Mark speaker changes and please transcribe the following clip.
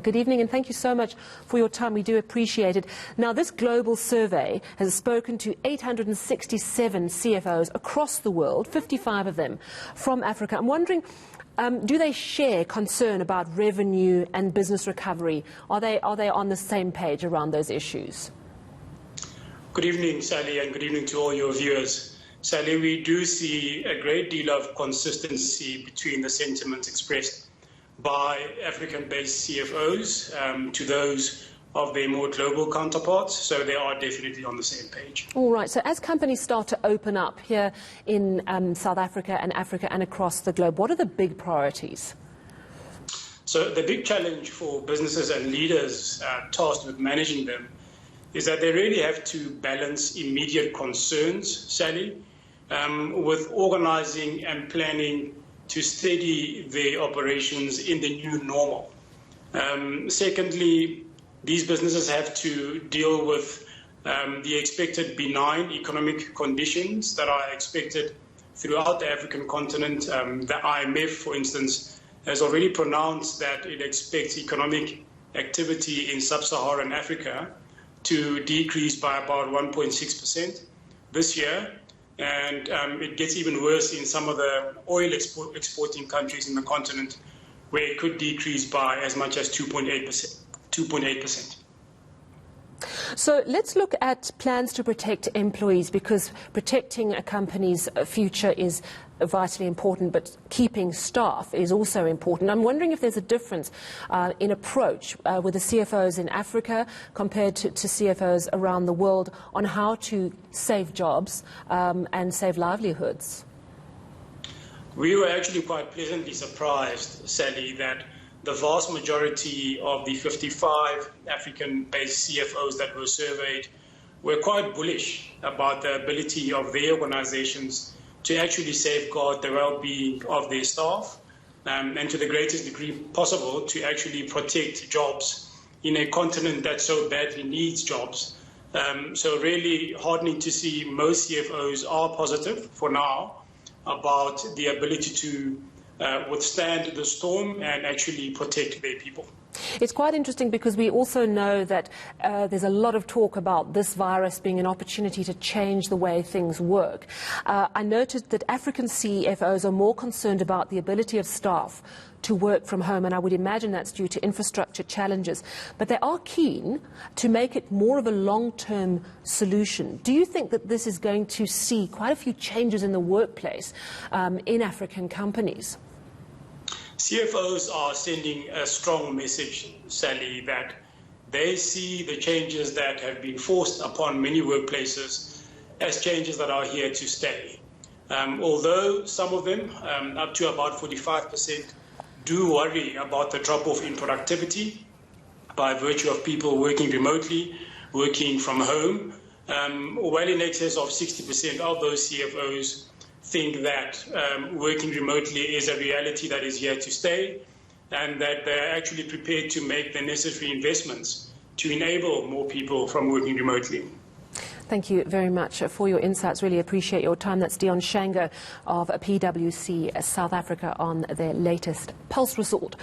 Speaker 1: Good evening, and thank you so much for your time. We do appreciate it. Now, this global survey has spoken to 867 CFOs across the world, 55 of them from Africa. I'm wondering, do they share concern about revenue and business recovery? Are they on the same page around those issues?
Speaker 2: Good evening, Sally, and good evening to all your viewers. Sally, we do see a great deal of consistency between the sentiments expressed by African-based CFOs to those of their more global counterparts, so they are definitely on the same page.
Speaker 1: All right, so as companies start to open up here in South Africa and across the globe, what are the big priorities?
Speaker 2: So the big challenge for businesses and leaders tasked with managing them is that they really have to balance immediate concerns, Sally, with organizing and planning to steady their operations in the new normal. Secondly, these businesses have to deal with the expected benign economic conditions that are expected throughout the African continent. The IMF, for instance, has already pronounced that it expects economic activity in sub-Saharan Africa to decrease by about 1.6% this year. And it gets even worse in some of the oil exporting countries in the continent, where it could decrease by as much as 2.8%.
Speaker 1: So let's look at plans to protect employees, because protecting a company's future is vitally important, but keeping staff is also important. I'm wondering if there's a difference in approach with the CFOs in Africa compared to CFOs around the world on how to save jobs and save livelihoods.
Speaker 2: We were actually quite pleasantly surprised, Sally, that the vast majority of the 55 African-based CFOs that were surveyed were quite bullish about the ability of their organizations to actually safeguard the well-being of their staff and to the greatest degree possible to actually protect jobs in a continent that so badly needs jobs. So really heartening to see most CFOs are positive for now about the ability to withstand the storm and actually protect their people.
Speaker 1: It's quite interesting because we also know that there's a lot of talk about this virus being an opportunity to change the way things work. I noted that African CFOs are more concerned about the ability of staff to work from home, and I would imagine that's due to infrastructure challenges. But they are keen to make it more of a long-term solution. Do you think that this is going to see quite a few changes in the workplace in African companies?
Speaker 2: CFOs are sending a strong message, Sally, that they see the changes that have been forced upon many workplaces as changes that are here to stay. Although some of them, up to about 45%, do worry about the drop-off in productivity by virtue of people working remotely, working from home. Well in excess of 60% of those CFOs think that working remotely is a reality that is here to stay, and that they're actually prepared to make the necessary investments to enable more people from working remotely.
Speaker 1: Thank you very much for your insights. Really appreciate your time. That's Dion Shango of PwC South Africa on their latest Pulse Resort.